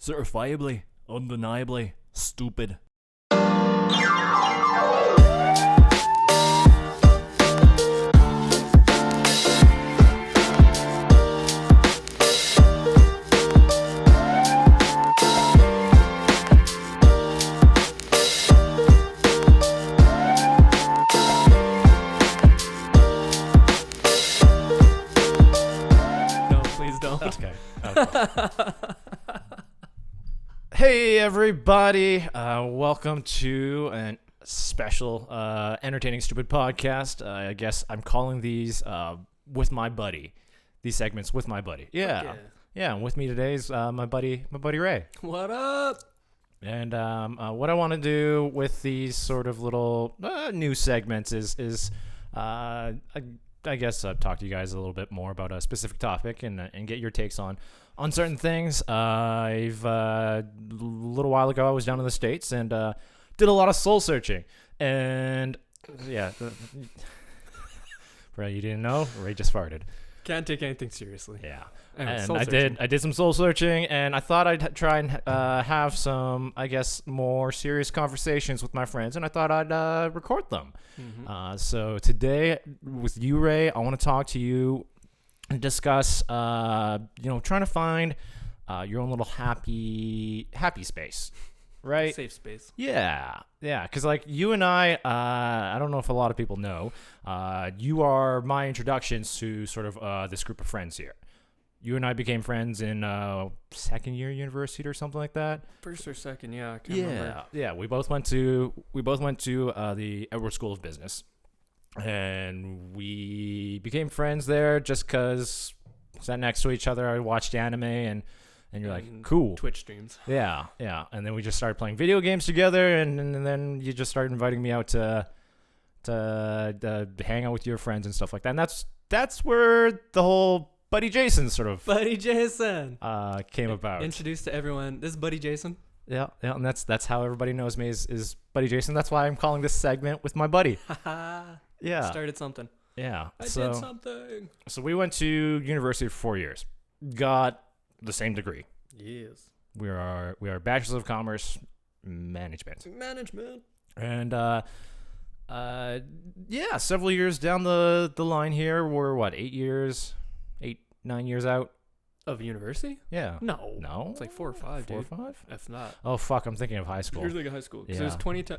Certifiably, undeniably, stupid. No, please don't. Okay. Hey everybody, welcome to a special entertaining stupid podcast. I guess I'm calling these with my buddy. These segments with my buddy. Yeah. And with me today is my buddy Ray. What up? And what I want to do with these sort of little new segments is I guess talk to you guys a little bit more about a specific topic and get your takes on certain things. A little while ago I was down in the States and did a lot of soul searching, and yeah, Ray, you didn't know? Ray just farted. Can't take anything seriously. Yeah. Anyway, And soul I searching. did some soul searching, and I thought I'd try and have some, I guess, more serious conversations with my friends, and I thought I'd record them. Mm-hmm. So today with you, Ray, I want to talk to you and discuss, trying to find your own little happy space, right? Safe space. Yeah, because like you and I don't know if a lot of people know, you are my introductions to sort of this group of friends here. You and I became friends in second year university or something like that. First or second, yeah. I can't remember. Yeah. We both went to the Edward School of Business, and we became friends there just because sat next to each other. I watched anime, and you're like, cool. Twitch streams. Yeah. And then we just started playing video games together, and then you just started inviting me out to hang out with your friends and stuff like that. And that's where the whole Buddy Jason sort of Buddy Jason came about. Introduced to everyone. This is Buddy Jason. Yeah, and that's how everybody knows me is Buddy Jason. That's why I'm calling this segment with my buddy. Yeah. Started something. Yeah. I did something. So we went to university for 4 years. Got the same degree. Yes. We are Bachelors of Commerce Management. And several years down the line here, we're what, 9 years out Of university? Yeah. No. It's like 4 or 5, Four or dude. five? If not. Oh fuck, I'm thinking of high school. You're thinking high school. Because Yeah. it was 2010.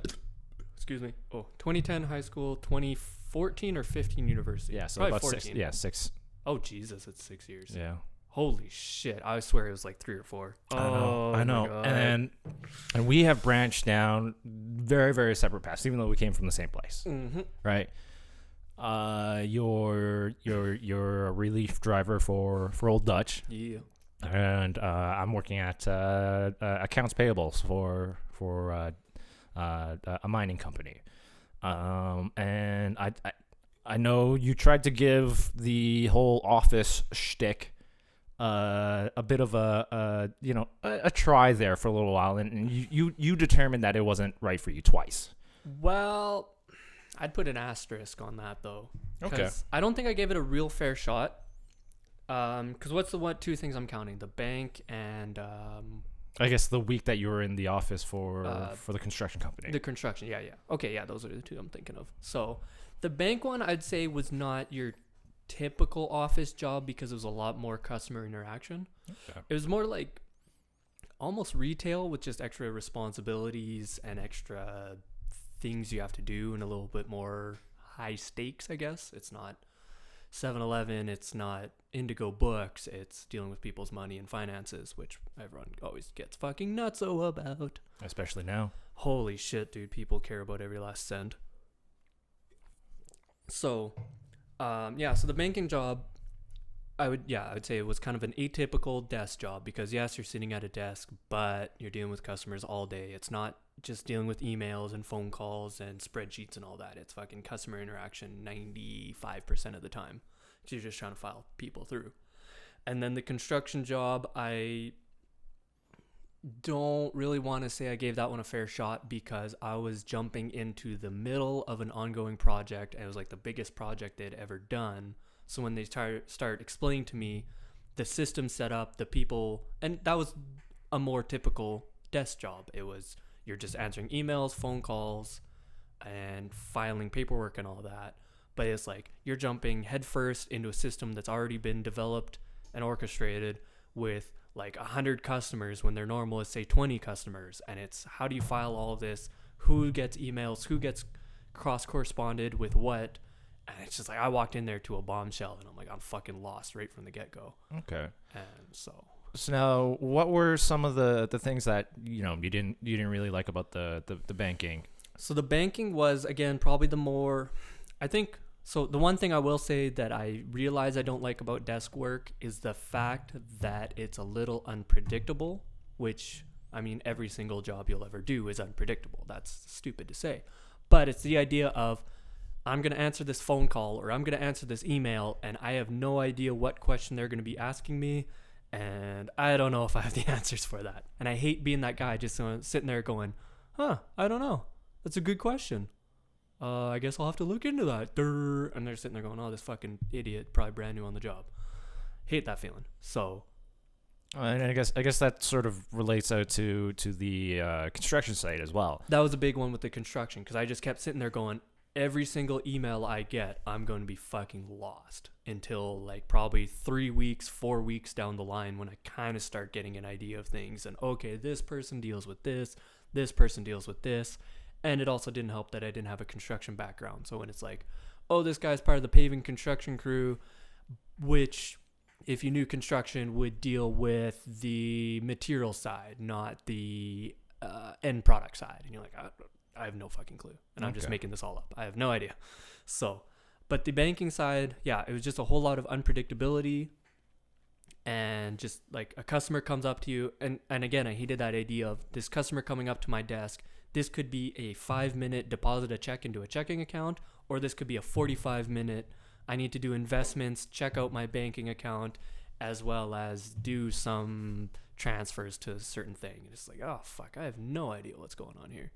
Excuse me. 2010 high school, 2014 or 15 university. Yeah, so probably about 14. 6. Yeah, 6. Oh, Jesus, it's 6 years. Yeah. Holy shit. I swear it was like 3 or 4. I know. My God. And we have branched down very, very separate paths, even though we came from the same place. Mm-hmm. Right? You're a relief driver for Old Dutch. Yeah. And I'm working at accounts payables for a mining company. And I know you tried to give the whole office shtick a bit of a try there for a little while, and you determined that it wasn't right for you twice. Well, I'd put an asterisk on that, though. Okay. I don't think I gave it a real fair shot. Because what's the two things I'm counting? The bank and I guess the week that you were in the office for the construction company. the construction. Yeah. Okay, yeah, those are the two I'm thinking of. So the bank one, I'd say, was not your typical office job because it was a lot more customer interaction. Okay. It was more like almost retail with just extra responsibilities and extra things you have to do and a little bit more high stakes, I guess. It's not 7-Eleven, it's not Indigo Books, it's dealing with people's money and finances, which everyone always gets fucking nutso about. Especially now. Holy shit, dude, people care about every last cent. So, so the banking job, I would say it was kind of an atypical desk job because yes, you're sitting at a desk, but you're dealing with customers all day. It's not just dealing with emails and phone calls and spreadsheets and all that. It's fucking customer interaction 95% of the time. So you're just trying to file people through. And then the construction job, I don't really want to say I gave that one a fair shot because I was jumping into the middle of an ongoing project and it was like the biggest project they'd ever done. So when they start explaining to me the system set up, the people, and that was a more typical desk job. It was you're just answering emails, phone calls, and filing paperwork and all that. But it's like you're jumping headfirst into a system that's already been developed and orchestrated with like 100 customers when their normal is say 20 customers, and it's how do you file all of this, who gets emails, who gets cross corresponded with what. And it's just like I walked in there to a bombshell and I'm like I'm fucking lost right from the get-go. Okay. And so now, what were some of the things that you didn't really like about the banking? So the banking was, again, probably the more, I think, so the one thing I will say that I realize I don't like about desk work is the fact that it's a little unpredictable, which, I mean, every single job you'll ever do is unpredictable. That's stupid to say. But it's the idea of, I'm going to answer this phone call or I'm going to answer this email and I have no idea what question they're going to be asking me. And I don't know if I have the answers for that. And I hate being that guy just sitting there going, I don't know. That's a good question. I guess I'll have to look into that. Durr. And they're sitting there going, oh, this fucking idiot, probably brand new on the job. Hate that feeling. So. And I guess that sort of relates out to the construction site as well. That was a big one with the construction because I just kept sitting there going, every single email I get, I'm going to be fucking lost until like probably 3 weeks, 4 weeks down the line when I kind of start getting an idea of things. And okay, this person deals with this person deals with this. And it also didn't help that I didn't have a construction background. So when it's like, oh, this guy's part of the paving construction crew, which if you knew construction would deal with the material side, not the end product side. And you're like, I have no fucking clue. And I'm just making this all up. I have no idea. So, but the banking side, yeah, it was just a whole lot of unpredictability. And just like a customer comes up to you. And again, I hated that idea of this customer coming up to my desk. This could be a 5-minute deposit a check into a checking account, or this could be a 45-minute, I need to do investments, check out my banking account, as well as do some transfers to a certain thing. And it's like, oh, fuck, I have no idea what's going on here.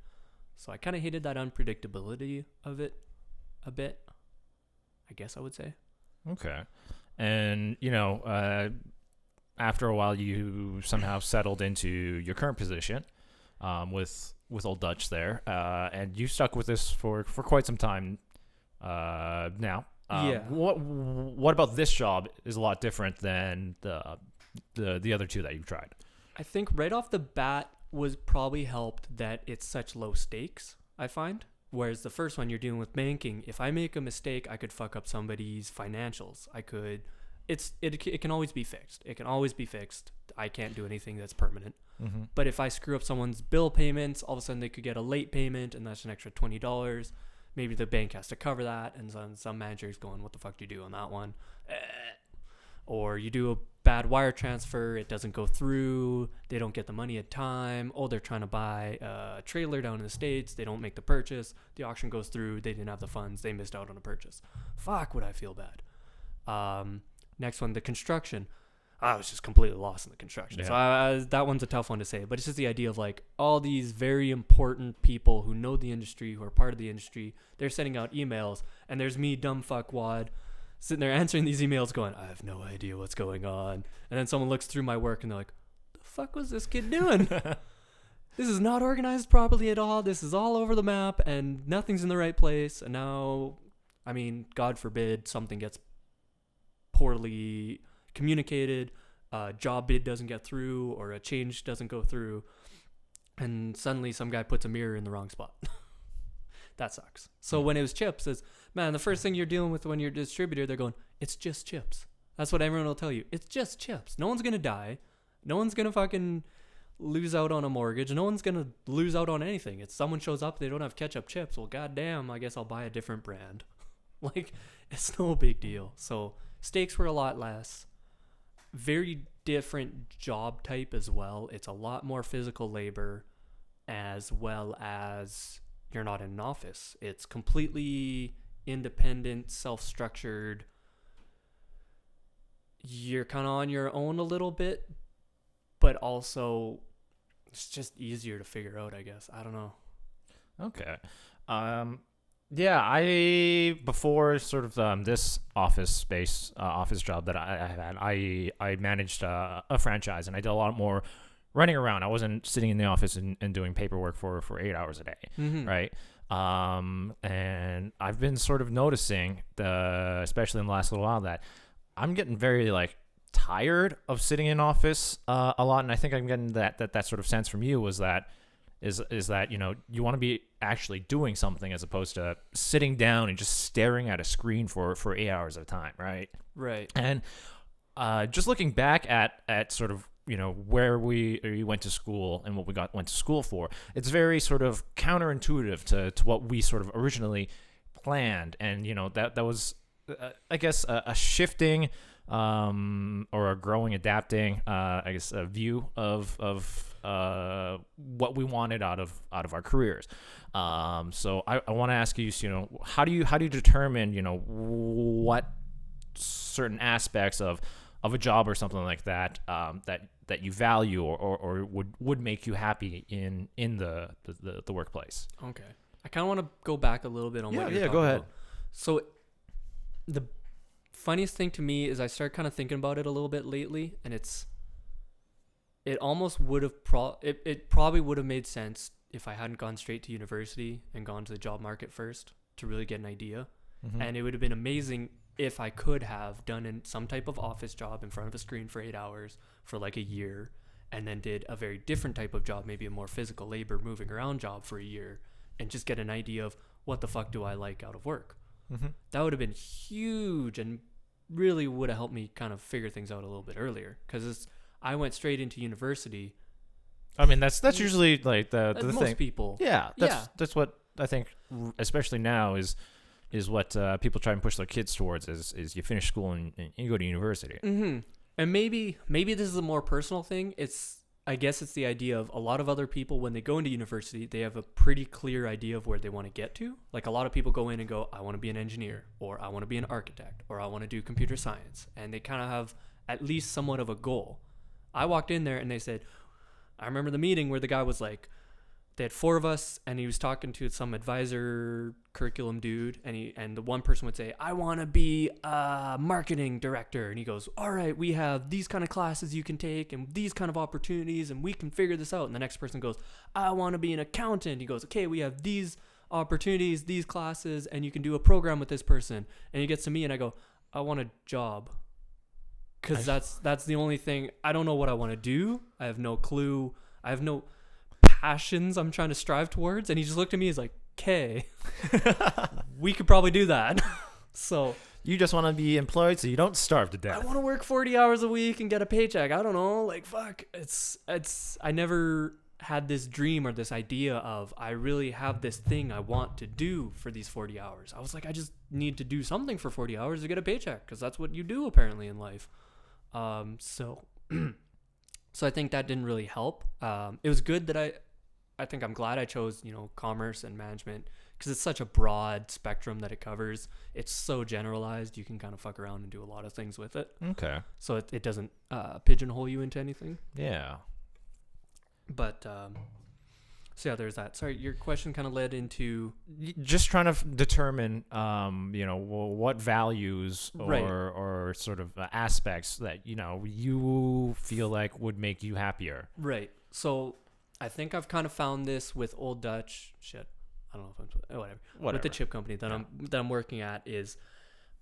So I kind of hated that unpredictability of it a bit, I guess I would say. Okay. And, after a while, you somehow settled into your current position with Old Dutch there. And you stuck with this for quite some time now. Yeah. What about this job is a lot different than the other two that you've tried? I think right off the bat was probably helped that it's such low stakes, I find. Whereas the first one you're dealing with banking, if I make a mistake, I could fuck up somebody's financials. It can always be fixed. It can always be fixed. I can't do anything that's permanent. Mm-hmm. But if I screw up someone's bill payments, all of a sudden they could get a late payment and that's an extra $20. Maybe the bank has to cover that. And some manager's going, what the fuck do you do on that one? Or you do a bad wire transfer, it doesn't go through, they don't get the money at time. Oh, they're trying to buy a trailer down in the States, they don't make the purchase, the auction goes through, they didn't have the funds, they missed out on a purchase. Fuck, would I feel bad. Next one, the construction. I was just completely lost in the construction. Yeah. So that one's a tough one to say, but it's just the idea of like all these very important people who know the industry, who are part of the industry, they're sending out emails, and there's me, dumb fuckwad, sitting there answering these emails going, I have no idea what's going on. And then someone looks through my work and they're like, the fuck was this kid doing? This is not organized properly at all. This is all over the map and nothing's in the right place. And now, I mean, God forbid something gets poorly communicated, a job bid doesn't get through or a change doesn't go through. And suddenly some guy puts a mirror in the wrong spot. That sucks. So when it was chips, is man, the first thing you're dealing with when you're a distributor, they're going, it's just chips. That's what everyone will tell you. It's just chips. No one's going to die. No one's going to fucking lose out on a mortgage. No one's going to lose out on anything. It's someone shows up, they don't have ketchup chips. Well, goddamn, I guess I'll buy a different brand. Like, it's no big deal. So stakes were a lot less. Very different job type as well. It's a lot more physical labor, as well as you're not in an office. It's completely independent, self-structured. You're kind of on your own a little bit, but also it's just easier to figure out, I guess. I don't know. Okay. Yeah, before sort of this office job that I had, I managed a franchise, and I did a lot more running around. I wasn't sitting in the office and doing paperwork for 8 hours a day, Mm-hmm. right? And I've been sort of noticing, especially in the last little while, that I'm getting very like tired of sitting in office a lot, and I think I'm getting that sort of sense from you was that is that you want to be actually doing something as opposed to sitting down and just staring at a screen for 8 hours at a time, right? Right. And just looking back at sort of where we went to school and what we went to school for, it's very sort of counterintuitive to what we sort of originally planned, and that was I guess a shifting or a growing, adapting I guess a view of what we wanted out of our careers. So I want to ask you, how do you determine what certain aspects of a job or something like that that you value or would make you happy in the workplace? Okay. I kind of want to go back a little bit on what you're talking go ahead. about. So the funniest thing to me is I start kind of thinking about it a little bit lately, and it almost would have it probably would have made sense if I hadn't gone straight to university and gone to the job market first to really get an idea. Mm-hmm. And it would have been amazing if I could have done some type of office job in front of a screen for 8 hours for like a year, and then did a very different type of job, maybe a more physical labor, moving around job for a year, and just get an idea of what the fuck do I like out of work. Mm-hmm. That would have been huge and really would have helped me kind of figure things out a little bit earlier, because I went straight into university. I mean, that's usually like the most thing. people. Yeah, that's what I think, especially now, is what people try and push their kids towards is you finish school and you go to university. Mm-hmm. And maybe this is a more personal thing. I guess it's the idea of a lot of other people, when they go into university, they have a pretty clear idea of where they want to get to. Like a lot of people go in and go, I want to be an engineer, or I want to be an architect, or I want to do computer science. And they kind of have at least somewhat of a goal. I walked in there and they said, I remember the meeting where the guy was like, they had 4 of us, and he was talking to some advisor curriculum dude, and the one person would say, I want to be a marketing director. And he goes, all right, we have these kind of classes you can take and these kind of opportunities, and we can figure this out. And the next person goes, I want to be an accountant. He goes, okay, we have these opportunities, these classes, and you can do a program with this person. And he gets to me and I go, I want a job. Because that's the only thing. I don't know what I want to do. I have no clue. I have no passions I'm trying to strive towards. And he just looked at me, he's like, okay, we could probably do that. So you just want to be employed so you don't starve to death. I want to work 40 hours a week and get a paycheck. I don't know, like, fuck. I never had this dream or this idea of I really have this thing I want to do for these 40 hours. I was like, I just need to do something for 40 hours to get a paycheck, because that's what you do apparently in life. So I think that didn't really help. It was good that I think I'm glad I chose, commerce and management, because it's such a broad spectrum that it covers. It's so generalized. You can kind of fuck around and do a lot of things with it. Okay. So it doesn't pigeonhole you into anything. Yeah. But so yeah, there's that. Sorry, your question kind of led into just trying to determine, what values Right. or sort of aspects that you feel like would make you happier. right. So I think I've kind of found this with Old Dutch. Shit, I don't know if I'm whatever. With the chip company that I'm working at, is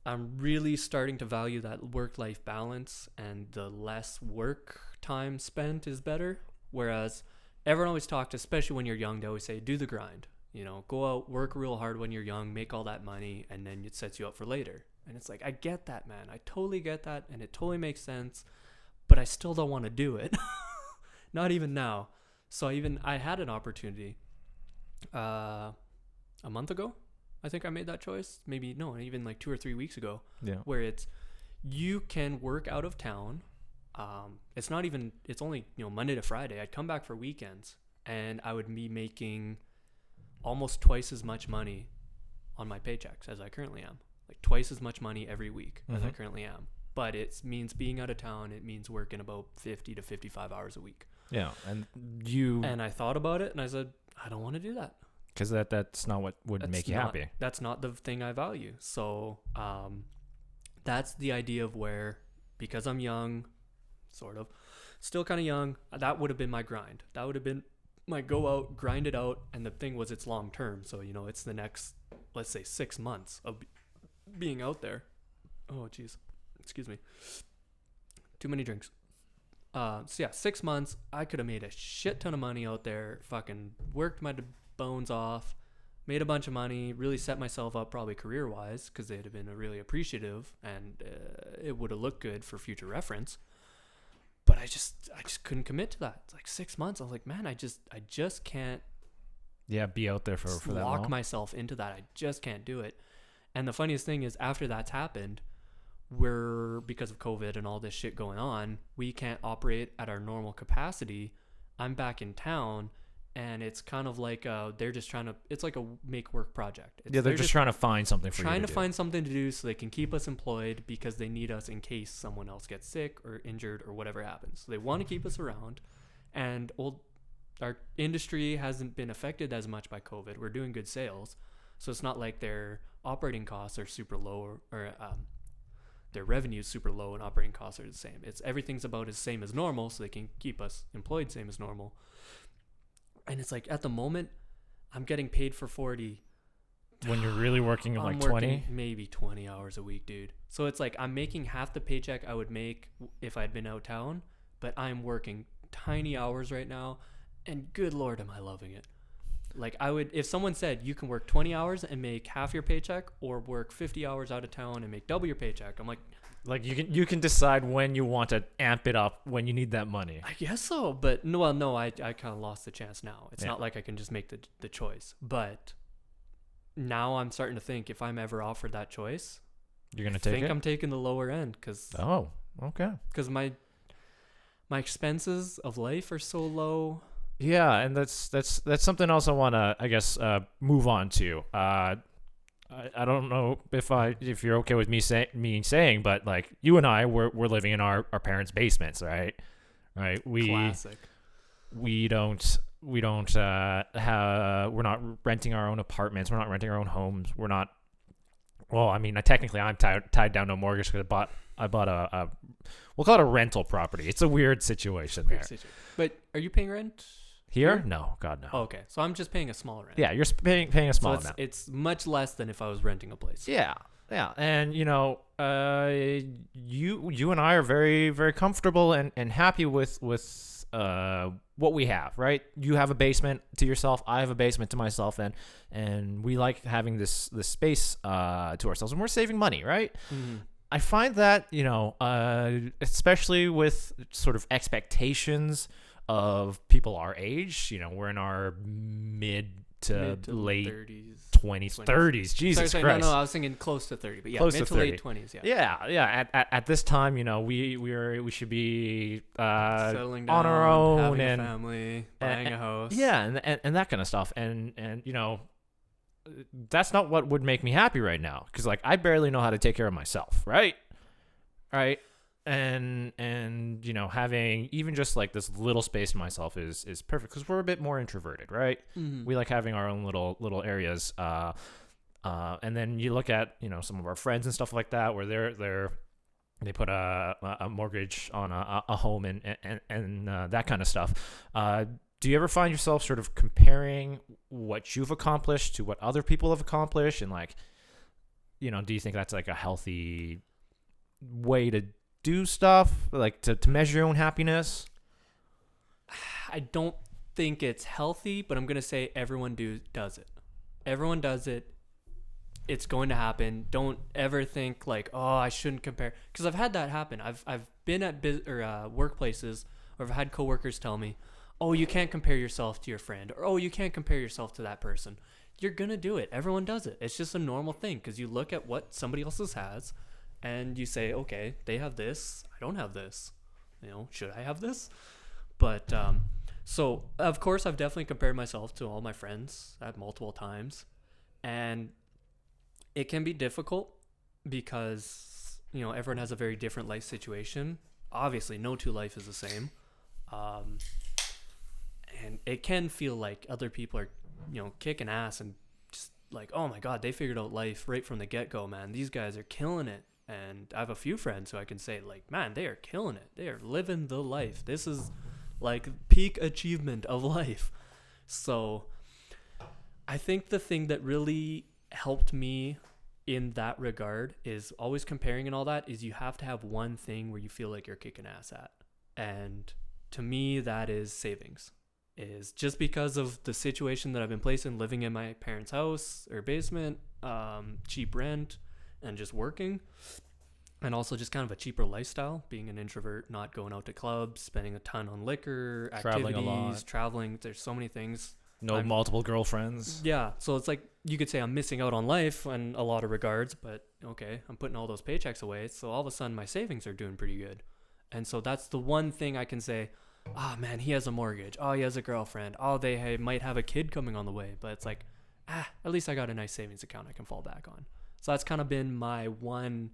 I'm really starting to value that work-life balance, and the less work time spent is better. Whereas everyone always talks, especially when you're young, they always say, do the grind. Go out, work real hard when you're young, make all that money, and then it sets you up for later. And it's like, I get that, man. I totally get that, and it totally makes sense, but I still don't want to do it. Not even now. So I had an opportunity a month ago. I think I made that choice. Maybe, no, even like 2 or 3 weeks ago. Yeah. Where you can work out of town. It's only, Monday to Friday. I'd come back for weekends, and I would be making almost twice as much money on my paychecks as I currently am. Like twice as much money every week as I currently am. But it means being out of town. It means working about 50 to 55 hours a week. Yeah. And I thought about it, and I said, I don't want to do that. Because that's not what would make you happy. That's not the thing I value. So that's the idea of where, because I'm young, sort of, still kind of young. That would have been my grind. That would have been my go out, grind it out. And the thing was, it's long term. So, you know, it's the next, let's say, 6 months of being out there. Oh, jeez. Excuse me. Too many drinks. So yeah, 6 months. I could have made a shit ton of money out there. Fucking worked my bones off. Made a bunch of money. Really set myself up probably career-wise because they'd have been really appreciative, and it would have looked good for future reference. But I just couldn't commit to that. It's like 6 months. I was like, man, I just can't. Yeah, be out there for that lock long. myself into that. I just can't do it. And the funniest thing is, after that's happened, because of COVID and all this shit going on, we can't operate at our normal capacity. I'm back in town, and it's kind of like they're just trying to. It's like a make work project. They're just trying to find something for you trying to to do. find something to do so they can keep us employed because they need us in case someone else gets sick or injured or whatever happens. So they want to keep us around, and our industry hasn't been affected as much by COVID. We're doing good sales, so it's not like their operating costs are super low or their revenue is super low and operating costs are the same. It's everything's about as same as normal, so they can keep us employed same as normal. And it's like, at the moment, I'm getting paid for 40. When you're really working like I'm 20? working maybe 20 hours a week, dude. So it's like I'm making half the paycheck I would make if I'd been out of town, but I'm working tiny hours right now, and good Lord, am I loving it. Like, I would, if someone said you can work 20 hours and make half your paycheck, or work 50 hours out of town and make double your paycheck, I'm like you can decide when you want to amp it up when you need that money. I guess so, but no, I kind of lost the chance now. It's Yeah. not like I can just make the choice. But now I'm starting to think, if I'm ever offered that choice, You're gonna I take think it. I'm taking the lower end because Oh, okay. my expenses of life are so low. Yeah, and that's something else I want to, I guess, move on to. I don't know if you're okay with me saying, but like, you and I, we're living in our parents' basements, right? Right. Classic. We're not renting our own apartments. We're not renting our own homes. We're not. Well, I mean, technically, I'm tied down to a mortgage because I bought a we'll call it a rental property. It's a weird situation there. But are you paying rent? Here? No, God no. Oh, okay, so I'm just paying a small rent. Yeah, you're paying a small so amount. it's much less than if I was renting a place. Yeah, and you know, you and I are very, very comfortable and happy with what we have, right? You have a basement to yourself. I have a basement to myself, and we like having this space to ourselves, and we're saving money, right? Mm-hmm. I find that, you know, especially with sort of expectations of people our age, you know, we're in our mid to late 30s, 20s, 30s. Jesus sorry, Christ. No, I was thinking close to 30, but yeah, Close mid to to late 30. 20s, yeah. Yeah. At this time, you know, we should be Settling down, on our own having and a family, buying a house. yeah, and that kind of stuff. And you know, that's not what would make me happy right now, because like, I barely know how to take care of myself, right? And you know, having even just like this little space to myself is perfect, because we're a bit more introverted, right? Mm-hmm. We like having our own little areas. And then you look at, you know, some of our friends and stuff like that, where they put a mortgage on a home and that kind of stuff. Do you ever find yourself sort of comparing what you've accomplished to what other people have accomplished? And like, you know, do you think that's like a healthy way to do stuff, like to measure your own happiness? I don't think it's healthy, but I'm going to say everyone does it. Everyone does it. It's going to happen. Don't ever think like, oh, I shouldn't compare, because I've had that happen. I've been at workplaces, or I've had coworkers tell me, oh, you can't compare yourself to your friend, or oh, you can't compare yourself to that person. You're going to do it. Everyone does it. It's just a normal thing, because you look at what somebody else's has and you say, okay, they have this, I don't have this. You know, should I have this? But so of course I've definitely compared myself to all my friends at multiple times, and it can be difficult because, you know, everyone has a very different life situation. Obviously, no two life is the same. And it can feel like other people are, you know, kicking ass and just like, oh my God, they figured out life right from the get-go, man. These guys are killing it. And I have a few friends who I can say, like, man, they are killing it. They are living the life. This is like peak achievement of life. So I think the thing that really helped me in that regard is always comparing and all that is you have to have one thing where you feel like you're kicking ass at. And to me, that is savings. Is just because of the situation that I've been placed in, living in my parents' house or basement, cheap rent, and just working. And also just kind of a cheaper lifestyle, being an introvert, not going out to clubs, spending a ton on liquor, Traveling a lot. activities, traveling. There's so many things. No multiple girlfriends. Yeah. So it's like you could say I'm missing out on life in a lot of regards, but okay, I'm putting all those paychecks away. So all of a sudden my savings are doing pretty good. And so that's the one thing I can say, oh man, he has a mortgage. Oh, he has a girlfriend. Oh, they might have a kid coming on the way. But it's like, at least I got a nice savings account I can fall back on. So that's kind of been my one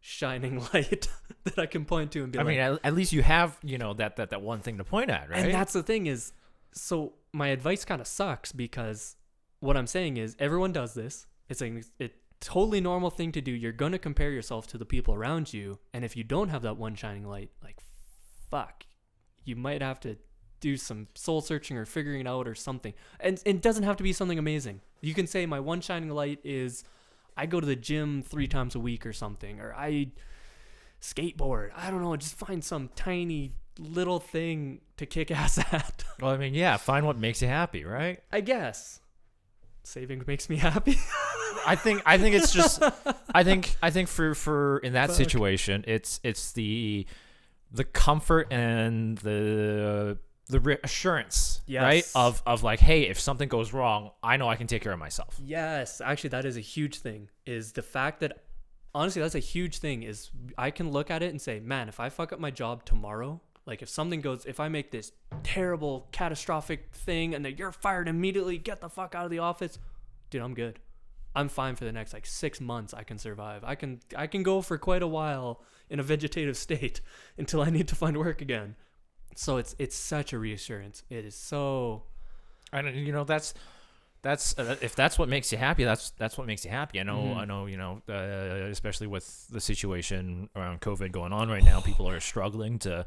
shining light that I can point to and be I like, mean, at least you have, that one thing to point at, right? and that's the thing is, so my advice kind of sucks because what I'm saying is everyone does this. It's a totally normal thing to do. You're going to compare yourself to the people around you. And if you don't have that one shining light, like, fuck, you might have to do some soul searching or figuring it out or something. And it doesn't have to be something amazing. You can say my one shining light is I go to the gym 3 times a week or something, or I skateboard. I don't know. Just find some tiny little thing to kick ass at. Well, I mean, yeah, find what makes you happy, right? I guess saving makes me happy. I think it's just I think for in that situation it's the comfort and the reassurance, Yes. right? Of like, hey, if something goes wrong, I know I can take care of myself. Yes, actually that is a huge thing, is the fact that honestly that's a huge thing, is I can look at it and say, man, if I fuck up my job tomorrow, like if I make this terrible catastrophic thing and then you're fired immediately, get the fuck out of the office, dude, I'm good. I'm fine for the next like 6 months. I can survive. I can go for quite a while in a vegetative state until I need to find work again. So it's such a reassurance. It is so. And that's if that's what makes you happy, that's what makes you happy. I know, Mm-hmm. Especially with the situation around COVID going on right now, people are struggling to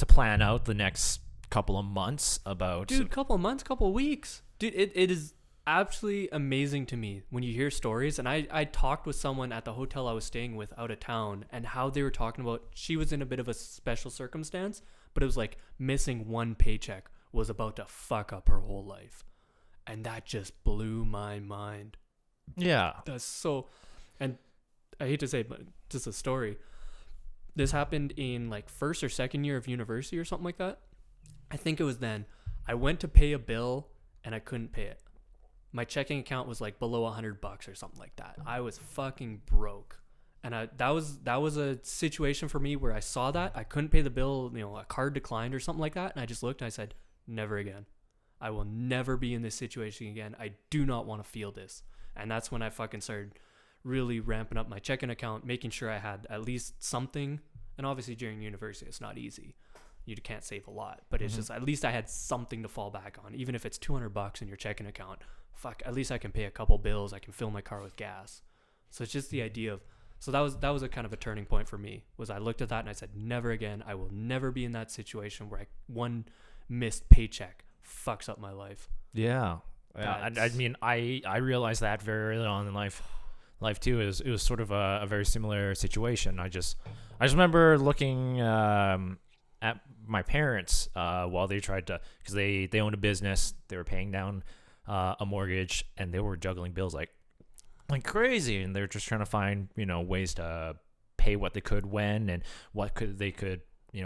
plan out the next couple of months about. Dude, couple of months, couple of weeks. Dude, it is absolutely amazing to me when you hear stories. And I talked with someone at the hotel I was staying with out of town, and how they were talking about, she was in a bit of a special circumstance, but it was like missing one paycheck was about to fuck up her whole life. And that just blew my mind. Yeah. That's so, and I hate to say it, but just a story. This happened in like first or second year of university or something like that. I think it was then. I went to pay a bill and I couldn't pay it. My checking account was like below $100 or something like that. I was fucking broke. And that was a situation for me where I saw that I couldn't pay the bill, a card declined or something like that. And I just looked and I said, never again. I will never be in this situation again. I do not want to feel this. And that's when I fucking started really ramping up my checking account, making sure I had at least something. And obviously during university, it's not easy. You can't save a lot, but it's just, at least I had something to fall back on. Even if it's $200 in your checking account, fuck, at least I can pay a couple bills. I can fill my car with gas. So it's just the idea of, so that was a kind of a turning point for me, was I looked at that and I said, never again. I will never be in that situation where one missed paycheck fucks up my life. Yeah. I mean, I realized that very early on in life too. It was sort of a very similar situation. I just remember looking at my parents while they tried to, because they owned a business, they were paying down a mortgage, and they were juggling bills like crazy, and they're just trying to find ways to pay what they could when, and what they could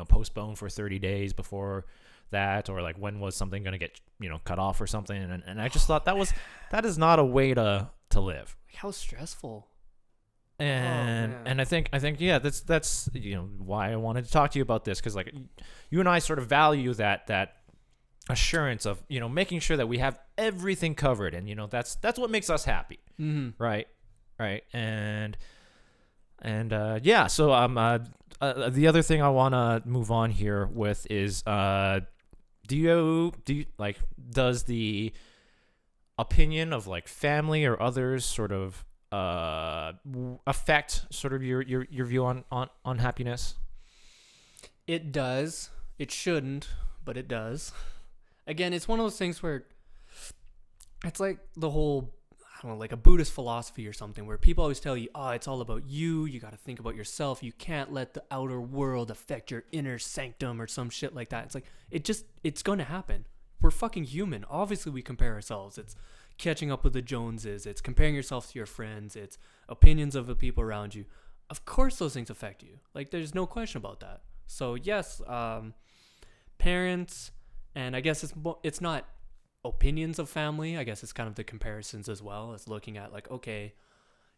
postpone for 30 days before that, or like when was something going to get cut off or something. And I just thought that is not a way to live. How stressful. And I think yeah, that's why I wanted to talk to you about this, because like you and I sort of value that assurance of making sure that we have everything covered, and that's what makes us happy. Mm-hmm. Right and yeah, so the other thing I want to move on here with is do you does the opinion of like family or others sort of affect sort of your view on happiness? It does. It shouldn't, but it does. Again, it's one of those things where it's like the whole, I don't know, like a Buddhist philosophy or something, where people always tell you, oh, it's all about you. You got to think about yourself. You can't let the outer world affect your inner sanctum or some shit like that. It's like, it's going to happen. We're fucking human. Obviously, we compare ourselves. It's catching up with the Joneses. It's comparing yourself to your friends. It's opinions of the people around you. Of course, those things affect you. Like, there's no question about that. So, yes, parents, and I guess it's not opinions of family. I guess it's kind of the comparisons as well. It's looking at like, okay,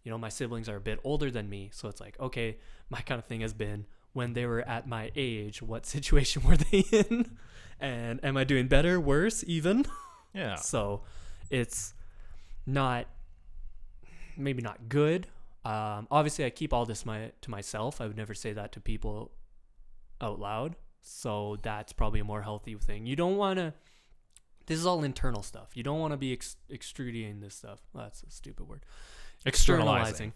my siblings are a bit older than me. So it's like, okay, my kind of thing has been when they were at my age, what situation were they in? And am I doing better, worse, even? Yeah. So it's maybe not good. Obviously, I keep all this to myself. I would never say that to people out loud. So that's probably a more healthy thing. You don't want to, this is all internal stuff. You don't want to be extruding this stuff. Well, that's a stupid word. Externalizing.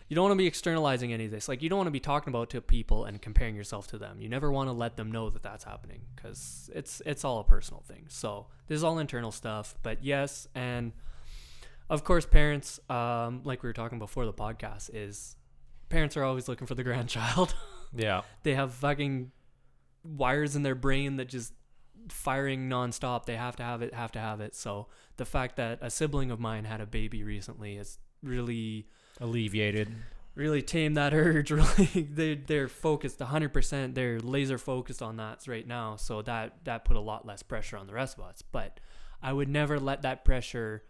You don't want to be externalizing any of this. Like, you don't want to be talking about to people and comparing yourself to them. You never want to let them know that that's happening, because it's all a personal thing. So this is all internal stuff. But yes, and of course, parents, like we were talking before the podcast, is parents are always looking for the grandchild. Yeah. They have fucking wires in their brain that just firing nonstop. They have to have it. So the fact that a sibling of mine had a baby recently is really really tamed that urge. Really, they're focused 100%. They're laser focused on that right now. So that put a lot less pressure on the rest of us. But I would never let that pressure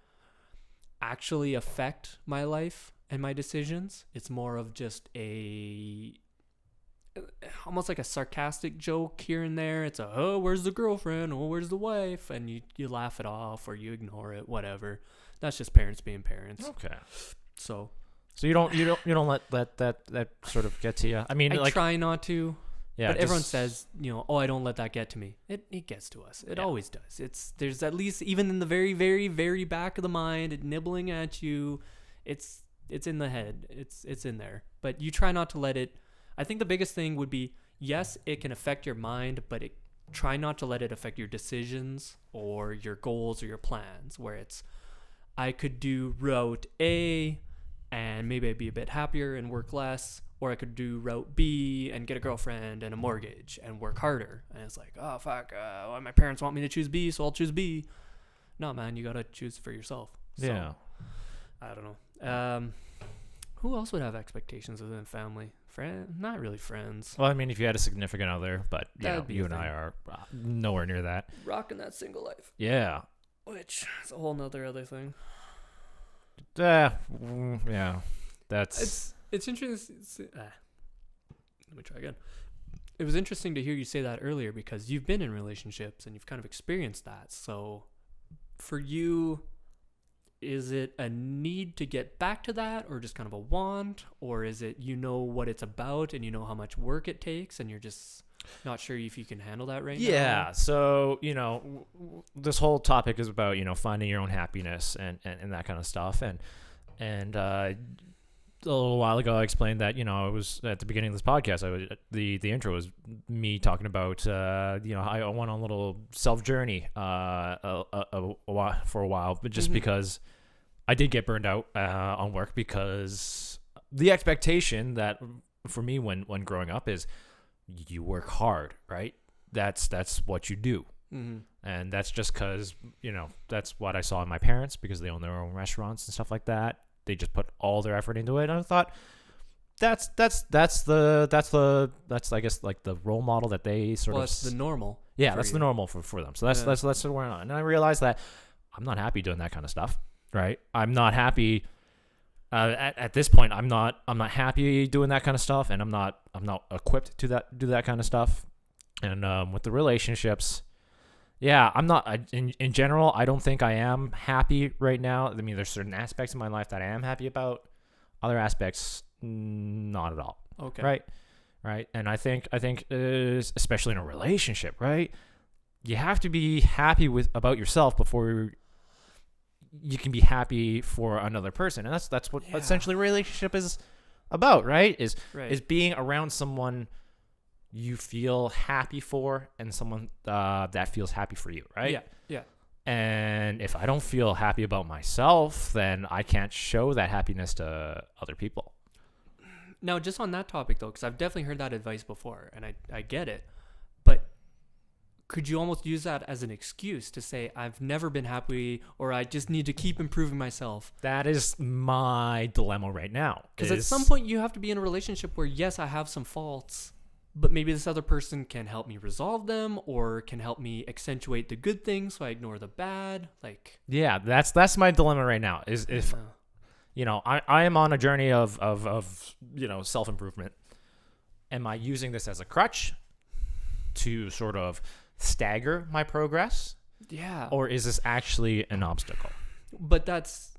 actually affect my life and my decisions. It's more of just almost like a sarcastic joke here and there. It's where's the girlfriend? Oh, where's the wife? And you laugh it off or you ignore it, whatever. That's just parents being parents. Okay. So you don't let that sort of get to you. I mean, I try not to. Yeah. But everyone says, I don't let that get to me. It gets to us. It always does. There's at least, even in the very, very, very back of the mind, nibbling at you. It's in the head. It's in there. But you try not to let it. I think the biggest thing would be, yes, it can affect your mind, but try not to let it affect your decisions or your goals or your plans, where it's, I could do route A and maybe I'd be a bit happier and work less, or I could do route B and get a girlfriend and a mortgage and work harder. And it's like, oh, fuck, my parents want me to choose B, so I'll choose B. No, man, you got to choose for yourself. So, yeah. I don't know. Who else would have expectations within family? Not really friends. Well, I mean, if you had a significant other, but you and thing. I are nowhere near that. Rocking that single life. Yeah. Which is a whole nother other thing. Yeah. That's... It's interesting. Let me try again. It was interesting to hear you say that earlier, because you've been in relationships and you've kind of experienced that. So for you, is it a need to get back to that, or just kind of a want, or is it what it's about and you know how much work it takes and you're just not sure if you can handle that right now? Yeah. So, this whole topic is about, finding your own happiness and that kind of stuff. And a little while ago, I explained that, it was at the beginning of this podcast, the intro was me talking about, I went on a little self journey for a while, but just because I did get burned out on work, because the expectation that for me when growing up is you work hard, right? That's what you do. Mm-hmm. And that's just because, that's what I saw in my parents, because they own their own restaurants and stuff like that. They just put all their effort into it. And I thought that's I guess like the role model that they sort of. That's the normal. Yeah, that's the normal for them. So that's what we're on. And I realized that I'm not happy doing that kind of stuff, right? I'm not happy. At this point, I'm not happy doing that kind of stuff, and I'm not equipped to do that kind of stuff. And with the relationships, yeah, I'm not. In general, I don't think I am happy right now. I mean, there's certain aspects of my life that I am happy about. Other aspects, not at all. Okay. Right. And I think especially in a relationship, right? You have to be happy about yourself before you can be happy for another person, and that's what essentially a relationship is about, right? Is being around someone you feel happy for, and someone that feels happy for you, right? Yeah. And if I don't feel happy about myself, then I can't show that happiness to other people. Now, just on that topic, though, because I've definitely heard that advice before, and I get it, but could you almost use that as an excuse to say, I've never been happy, or I just need to keep improving myself? That is my dilemma right now. Because at some point, you have to be in a relationship where, yes, I have some faults, but maybe this other person can help me resolve them, or can help me accentuate the good things so I ignore the bad. Like, yeah, that's my dilemma right now. Is if I am on a journey of self-improvement. Am I using this as a crutch to sort of stagger my progress? Yeah. Or is this actually an obstacle? But that's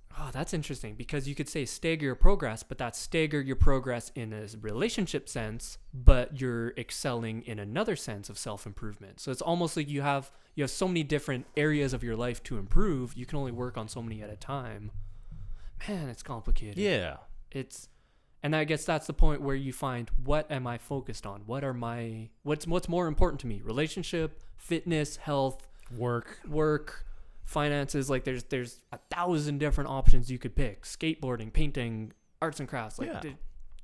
interesting, because you could say stagger your progress, but that's stagger your progress in a relationship sense, but you're excelling in another sense of self-improvement. So it's almost like you have so many different areas of your life to improve. You can only work on so many at a time. Man, it's complicated. Yeah. And I guess that's the point where you find, what am I focused on? What's more important to me? Relationship, fitness, health, work, finances. Like there's 1,000 different options you could pick. Skateboarding, painting, arts and crafts.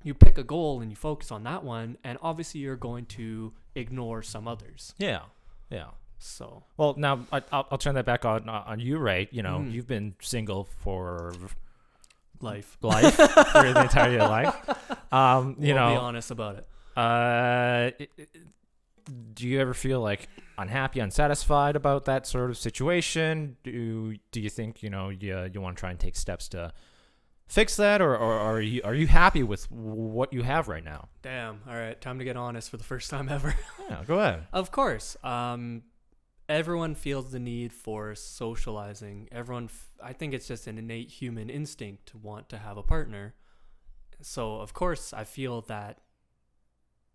You pick a goal and you focus on that one, and obviously you're going to ignore some others. Yeah. So, well, now I'll turn that back on you, Ray. You've been single for life for the entire life. We'll be honest about it. Do you ever feel like unhappy, unsatisfied about that sort of situation? Do you think you want to try and take steps to fix that, or are you happy with what you have right now? Damn. All right, time to get honest for the first time ever. Yeah, go ahead. Of course. Everyone feels the need for socializing. I think it's just an innate human instinct to want to have a partner. So, of course, I feel that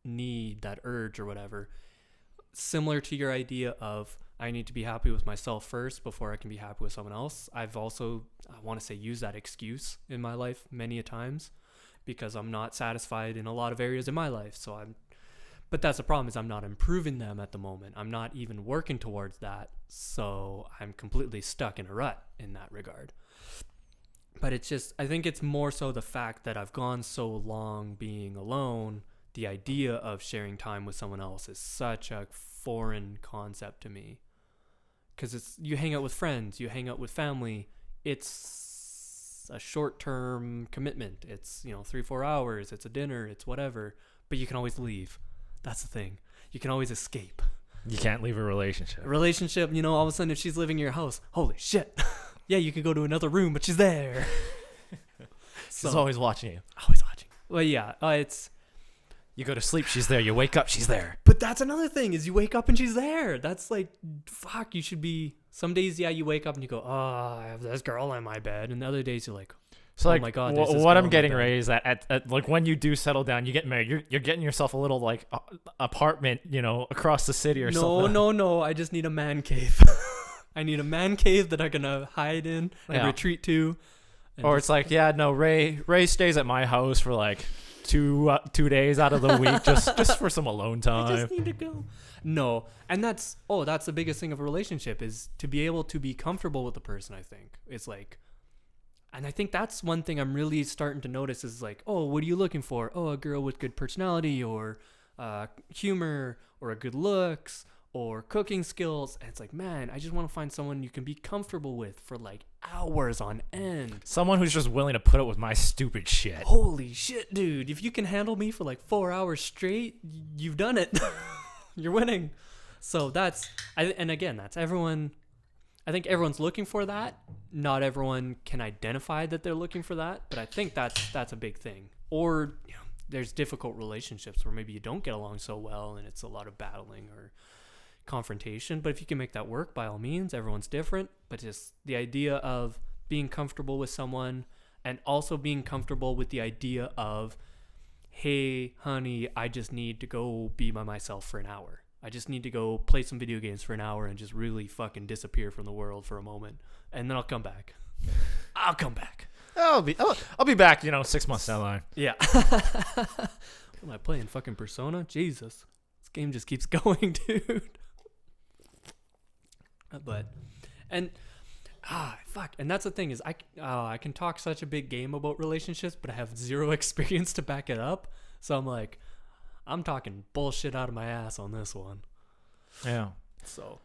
need, that urge or whatever. Similar to your idea of, I need to be happy with myself first before I can be happy with someone else. I've also, I want to say, used that excuse in my life many a times, because I'm not satisfied in a lot of areas in my life. But that's the problem, is I'm not improving them at the moment. I'm not even working towards that. So I'm completely stuck in a rut in that regard. But I think it's more so the fact that I've gone so long being alone. The idea of sharing time with someone else is such a foreign concept to me. Because you hang out with friends, you hang out with family. It's a short-term commitment. It's 3-4 hours. It's a dinner. It's whatever. But you can always leave. That's the thing. You can always escape. You can't leave a relationship. All of a sudden, if she's living in your house, holy shit. Yeah, you can go to another room, but she's there. She's always watching you. Always watching. Well, yeah, you go to sleep, she's there. You wake up, she's there. But that's another thing, is you wake up and she's there. That's like, fuck, you should be... Some days, yeah, you wake up and you go, oh, I have this girl in my bed. And the other days, you're like... So oh my God, what I'm getting, Ray, is that at like when you do settle down, you get married, you're getting yourself a little like apartment, across the city or something. No. I just need a man cave. I need a man cave that I'm gonna hide in and retreat to. Or it's like, Ray stays at my house for like 2 days out of the week just for some alone time. I just need to go. No, and that's the biggest thing of a relationship, is to be able to be comfortable with the person. I think it's like. And I think that's one thing I'm really starting to notice, is like, oh, what are you looking for? Oh, a girl with good personality, or humor, or a good looks, or cooking skills. And it's like, man, I just want to find someone you can be comfortable with for like hours on end. Someone who's just willing to put up with my stupid shit. Holy shit, dude. If you can handle me for like 4 hours straight, you've done it. You're winning. So that's everyone. I think everyone's looking for that. Not everyone can identify that they're looking for that, but I think that's a big thing. Or there's difficult relationships where maybe you don't get along so well, and it's a lot of battling or confrontation. But if you can make that work, by all means. Everyone's different, but just the idea of being comfortable with someone, and also being comfortable with the idea of, hey, honey, I just need to go be by myself for an hour. I just need to go play some video games for an hour and just really fucking disappear from the world for a moment. And then I'll come back. I'll come back. I'll be back. 6 months down the line. Yeah. What am I playing? Fucking Persona? Jesus. This game just keeps going, dude. Fuck. And that's the thing is I can talk such a big game about relationships, but I have zero experience to back it up. So I'm like, I'm talking bullshit out of my ass on this one. Yeah. So,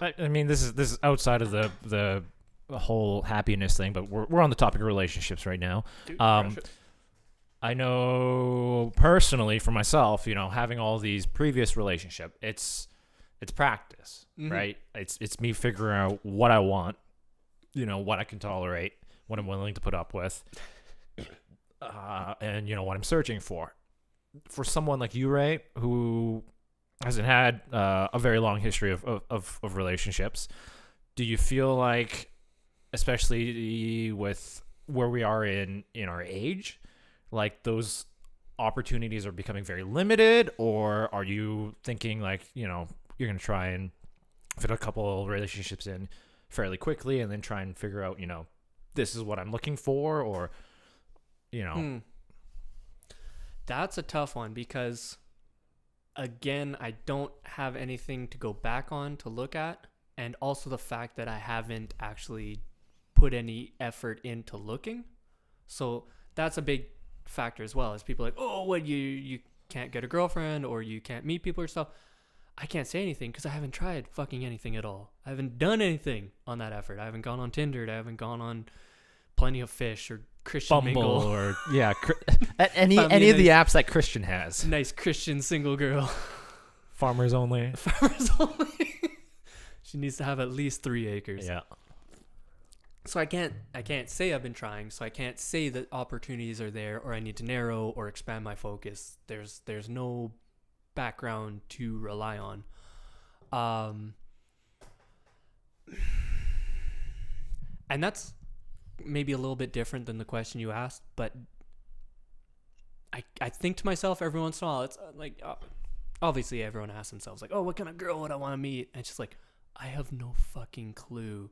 I mean, this is outside of the whole happiness thing, but we're on the topic of relationships right now. dude, I know personally for myself, having all these previous relationship, it's practice, right? It's me figuring out what I want, what I can tolerate, what I'm willing to put up with, and what I'm searching for. For someone like you, Ray, who hasn't had a very long history of relationships, do you feel like, especially with where we are in our age, like those opportunities are becoming very limited, or are you thinking like, you're going to try and fit a couple of relationships in fairly quickly and then try and figure out, this is what I'm looking for, or, That's a tough one because, again, I don't have anything to go back on to look at. And also the fact that I haven't actually put any effort into looking. So that's a big factor as well. As people are like, oh, what, you can't get a girlfriend or you can't meet people or stuff. I can't say anything because I haven't tried fucking anything at all. I haven't done anything on that effort. I haven't gone on Tinder. I haven't gone on Plenty of Fish or Christian Bumble Mingle. or any of the apps that Christian has. Nice Christian single girl. Farmers only. Farmers only. She needs to have at least 3 acres. Yeah. So I can't say I've been trying. So I can't say that opportunities are there or I need to narrow or expand my focus. There's no background to rely on. And that's maybe a little bit different than the question you asked, but I think to myself every once in a while, it's like, obviously everyone asks themselves like, oh, what kind of girl would I want to meet? And it's just like, I have no fucking clue.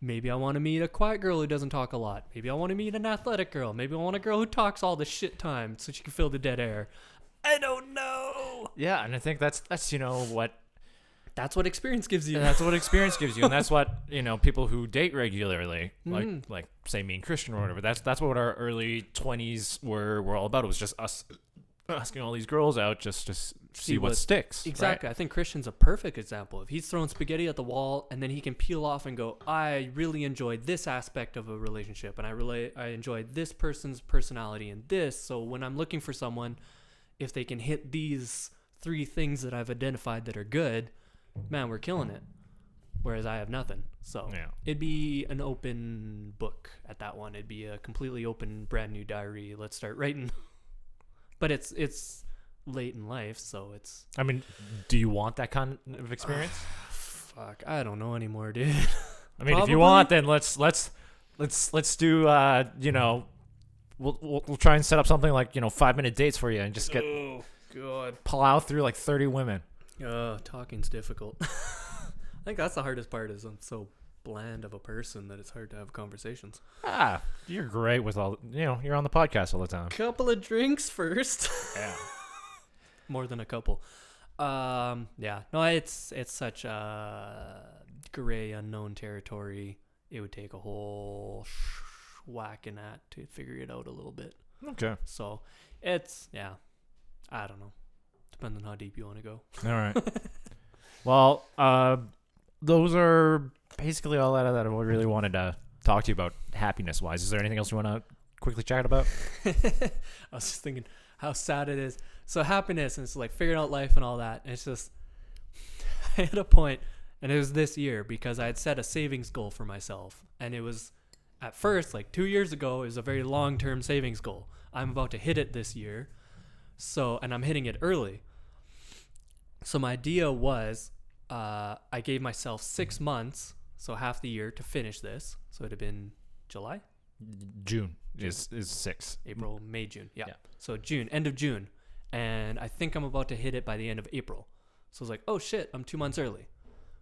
Maybe I want to meet a quiet girl who doesn't talk a lot. Maybe I want to meet an athletic girl. Maybe I want a girl who talks all the shit time so she can fill the dead air. I don't know. Yeah, and I think that's what That's what experience gives you. that's what experience gives you, and that's what people who date regularly, like say me and Christian or whatever. That's what our early 20s were all about. It was just us asking all these girls out just to see what sticks. Exactly. Right? I think Christian's a perfect example. If he's throwing spaghetti at the wall and then he can peel off and go, I really enjoyed this aspect of a relationship and I enjoyed this person's personality and this. So when I'm looking for someone, if they can hit these 3 things that I've identified that are good, man, we're killing it. Whereas I have nothing. So It'd be an open book at that one. It'd be a completely open, brand new diary. Let's start writing. But it's late in life, so it's... I mean, do you want that kind of experience? Fuck, I don't know anymore, dude. I mean, if you want, then let's do we'll try and set up something like 5-minute dates for you and just get plow through like 30 women. Talking's difficult. I think that's the hardest part. Is I'm so bland of a person that it's hard to have conversations. You're great with all you're on the podcast all the time. Couple of drinks first. Yeah. More than a couple. No, it's such a gray unknown territory. It would take a whole whacking at to figure it out a little bit. Okay. So it's I don't know. Depends on how deep you want to go. All right. Well, those are basically all that I really wanted to talk to you about happiness-wise. Is there anything else you want to quickly chat about? I was just thinking how sad it is. So happiness, and it's like figuring out life and all that. And it's just, I hit a point, and it was this year because I had set a savings goal for myself. And it was, at first, like 2 years ago, it was a very long-term savings goal. I'm about to hit it this year. So, and I'm hitting it early. So my idea was, I gave myself 6 months, so half the year, to finish this. So it'd have been July? June is 6. April, May, June. Yeah. So June, end of June. And I think I'm about to hit it by the end of April. So I was like, oh shit, I'm 2 months early.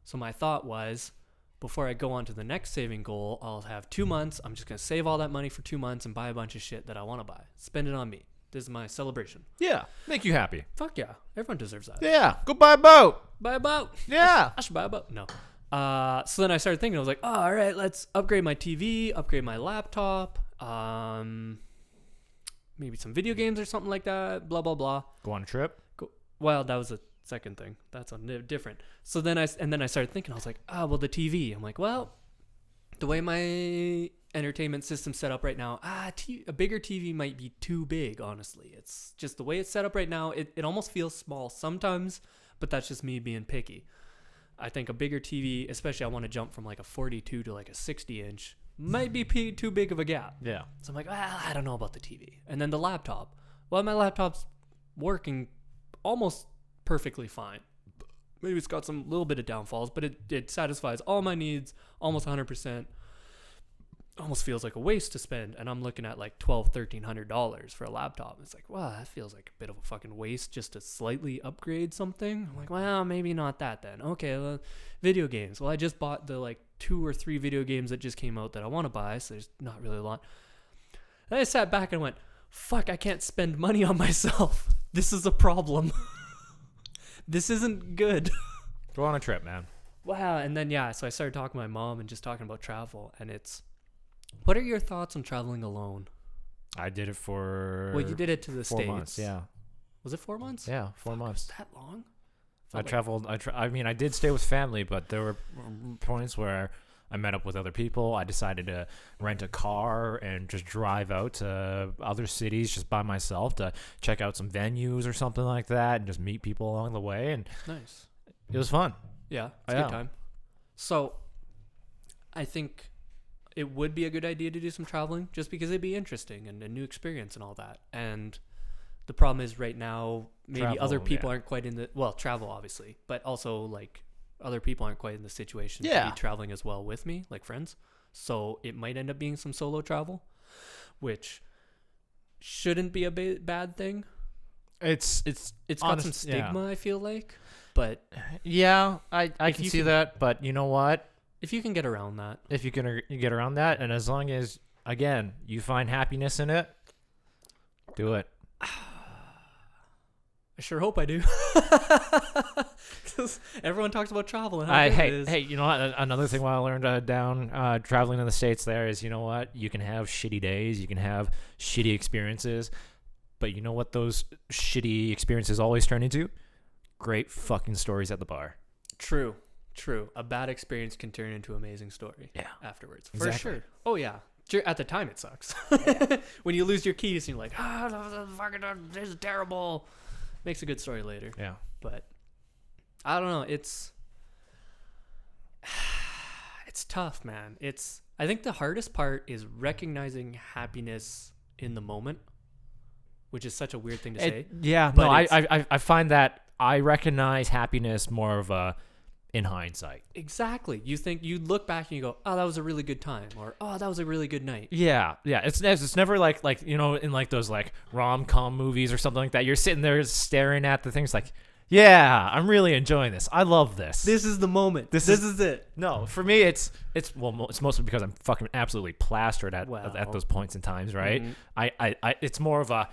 So my thought was, before I go on to the next saving goal, I'll have 2 months. I'm just going to save all that money for 2 months and buy a bunch of shit that I want to buy. Spend it on me. This is my celebration. Yeah. Make you happy. Fuck yeah. Everyone deserves that. Yeah. Go buy a boat. Buy a boat. Yeah. I should buy a boat. No. So then I started thinking, I was like, oh, all right, let's upgrade my TV, upgrade my laptop, maybe some video games or something like that, blah, blah, blah. Go on a trip. Well, that was a second thing. That's different. So then I started thinking, I was like, well, the TV. I'm like, well, the way my entertainment system's set up right now, a bigger TV might be too big, honestly. It's just the way it's set up right now. It almost feels small sometimes, but that's just me being picky. I think a bigger TV, especially I want to jump from like a 42 to like a 60 inch, might be too big of a gap. Yeah. So I'm like, I don't know about the TV. And then the laptop. Well, my laptop's working almost perfectly fine. Maybe it's got some little bit of downfalls, but it satisfies all my needs almost 100%. Almost feels like a waste to spend, and I'm looking at like $1,200-$1,300 for a laptop. It's like, wow, that feels like a bit of a fucking waste just to slightly upgrade something. I'm like, well, maybe not that then. Okay, well, video games. Well, I just bought the like 2 or 3 video games that just came out that I want to buy, so there's not really a lot. Then I sat back and went, fuck, I can't spend money on myself. This is a problem. This isn't good. Go on a trip, man. Wow. And then, so I started talking to my mom and just talking about travel. And what are your thoughts on traveling alone? I did it for... Well, you did it to the 4 States. months, yeah. Was it 4 months? Yeah, 4 months. Was that long? I traveled. I mean, I did stay with family, but there were points where I met up with other people. I decided to rent a car and just drive out to other cities just by myself to check out some venues or something like that and just meet people along the way. And nice. It was fun. Yeah, it's a good time. So I think it would be a good idea to do some traveling just because it'd be interesting and a new experience and all that. And the problem is right now, maybe other people aren't quite in the, travel obviously, but also like other people aren't quite in the situation to be traveling as well with me, like friends. So it might end up being some solo travel, which shouldn't be a bad thing. It's got some stigma, I feel like, but yeah, I can see that. But you know what? If you can get around that, get around that, and as long as again you find happiness in it, do it. I sure hope I do. Because everyone talks about travel and how good it is. Hey, you know what? Another thing I learned down traveling in the States there is, you know what? You can have shitty days. You can have shitty experiences. But you know what those shitty experiences always turn into? Great fucking stories at the bar. True. A bad experience can turn into an amazing story. Yeah. Afterwards. Exactly. For sure. Oh, yeah. At the time, it sucks. When you lose your keys and you're like, this is terrible. Makes a good story later. Yeah. But I don't know. It's tough, man. I think the hardest part is recognizing happiness in the moment, which is such a weird thing to say. Yeah. But no, I find that I recognize happiness more of a in hindsight. Exactly. You look back and you go, oh, that was a really good time, or oh, that was a really good night. Yeah. It's never like you know, in like those like rom-com movies or something like that. You're sitting there staring at the things like, yeah, I'm really enjoying this. I love this. This is the moment. This is it. No, for me, it's mostly because I'm fucking absolutely plastered at those points in times, right? Mm-hmm. It's more of a,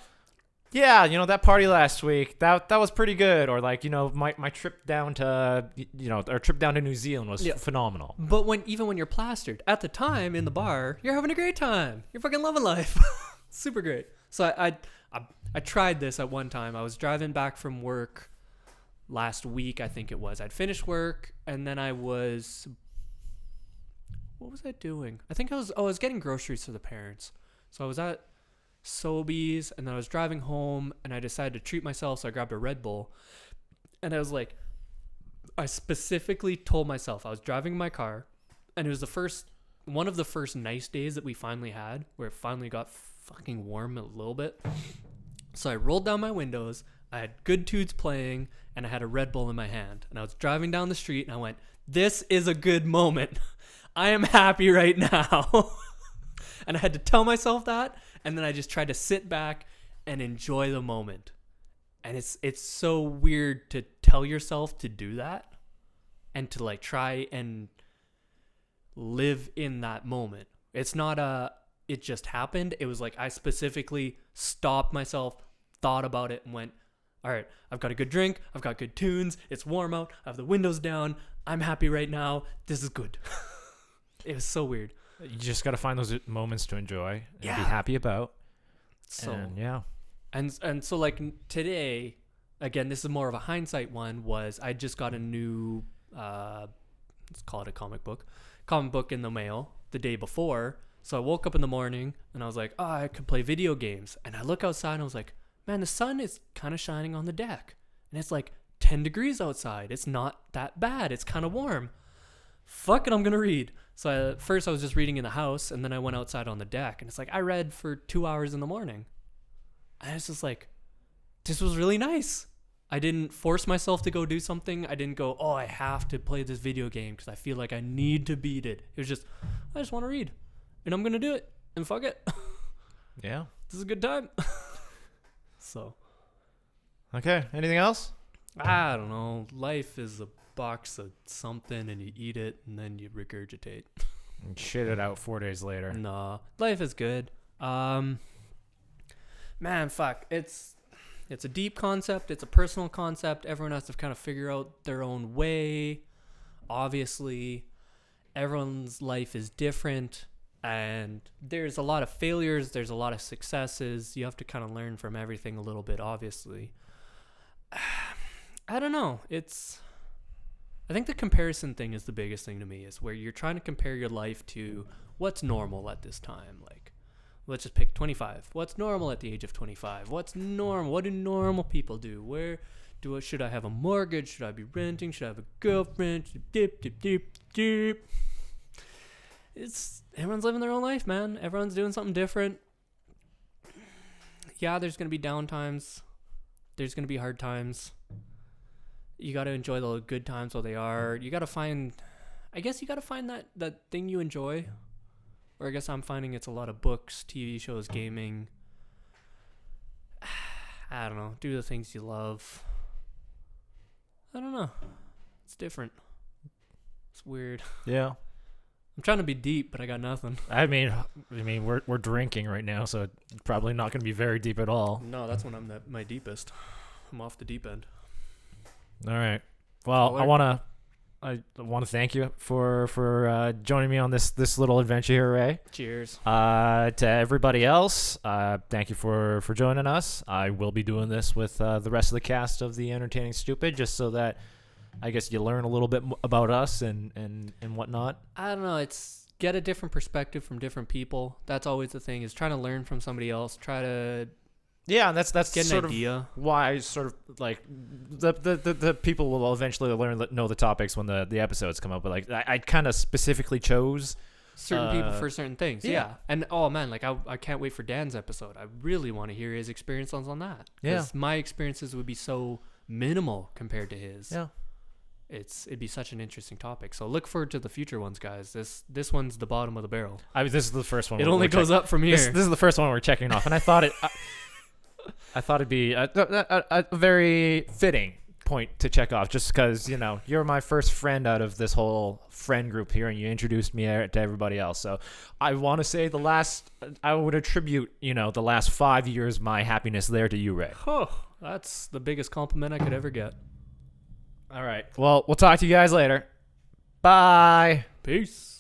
yeah, you know, that party last week, that was pretty good. Or like, you know, my trip down to, you know, our trip down to New Zealand was phenomenal. But even when you're plastered, at the time in the bar, you're having a great time. You're fucking loving life. Super great. So I tried this at one time. I was driving back from work last week, I think it was. I'd finished work and then what was I doing? I think I was getting groceries for the parents. So I was at Sobeys and then I was driving home and I decided to treat myself, so I grabbed a Red Bull. And I was like, I specifically told myself, I was driving my car and it was one of the first nice days that we finally had, where it finally got fucking warm a little bit. So I rolled down my windows, I had Good Tunes playing, and I had a Red Bull in my hand. And I was driving down the street and I went, this is a good moment. I am happy right now. And I had to tell myself that. And then I just tried to sit back and enjoy the moment. And it's so weird to tell yourself to do that and to like try and live in that moment. It's not it just happened. It was like I specifically stopped myself, thought about it, and went, all right, I've got a good drink. I've got good tunes. It's warm out. I have the windows down. I'm happy right now. This is good. It was so weird. You just got to find those moments to enjoy and be Yeah. happy about. So And yeah. and so like today, again, this is more of a hindsight one. Was I just got a new let's call it a comic book in the mail the day before. So I woke up in the morning and I was like, oh, I could play video games. And I look outside and I was like, man, the sun is kind of shining on the deck. And it's like 10 degrees outside. It's not that bad. It's kind of warm. Fuck it, I'm going to read. So at first I was just reading in the house, and then I went outside on the deck. And it's like I read for 2 hours in the morning. And it's just like, this was really nice. I didn't force myself to go do something. I didn't go, oh, I have to play this video game because I feel like I need to beat it. It was just, I just want to read. And I'm going to do it. And fuck it. Yeah. This is a good time. So, Okay. Anything else? I don't know. Life is a box of something and you eat it and then you regurgitate. And shit it out 4 days later. Nah, life is good. Man, fuck. It's a deep concept. It's a personal concept. Everyone has to kind of figure out their own way. Obviously, everyone's life is different. And there's a lot of failures. There's a lot of successes. You have to kind of learn from everything a little bit, obviously. I don't know. I think the comparison thing is the biggest thing to me, is where you're trying to compare your life to what's normal at this time. Like, let's just pick 25. What's normal at the age of 25? What's normal? What do normal people do? Should I have a mortgage? Should I be renting? Should I have a girlfriend? Dip. Everyone's living their own life, man. Everyone's doing something different. Yeah, there's going to be down times. There's going to be hard times. You got to enjoy the good times while they are. You got to find that thing you enjoy. Or I guess I'm finding it's a lot of books, TV shows, gaming. I don't know. Do the things you love. I don't know. It's different. It's weird. Yeah. I'm trying to be deep, but I got nothing. I mean, we're drinking right now, so it's probably not going to be very deep at all. No, that's when I'm at my deepest. I'm off the deep end. All right. Well, I want to thank you for joining me on this little adventure here, Ray. Cheers. To everybody else, thank you for joining us. I will be doing this with the rest of the cast of the Entertaining Stupid, just so that I guess you learn a little bit about us and whatnot. I don't know. It's get a different perspective from different people. That's always the thing, is trying to learn from somebody else. Try to Yeah, and that's get sort an idea. of why I sort of like the people will eventually know the topics when the episodes come up. But like I kind of specifically chose Certain people for certain things. yeah. Yeah. And oh man, like I can't wait for Dan's episode. I really want to hear his experiences on that. Yeah. 'Cause my experiences would be so minimal compared to his. Yeah. It'd be such an interesting topic. So look forward to the future ones, guys. This one's the bottom of the barrel. This is the first one. It only goes up from here. This is the first one we're checking off, and I thought I thought it'd be a very fitting point to check off, just because you're my first friend out of this whole friend group here, and you introduced me to everybody else. So I want to say I would attribute the last 5 years my happiness there to you, Ray. Oh, that's the biggest compliment I could ever get. All right. Well, we'll talk to you guys later. Bye. Peace.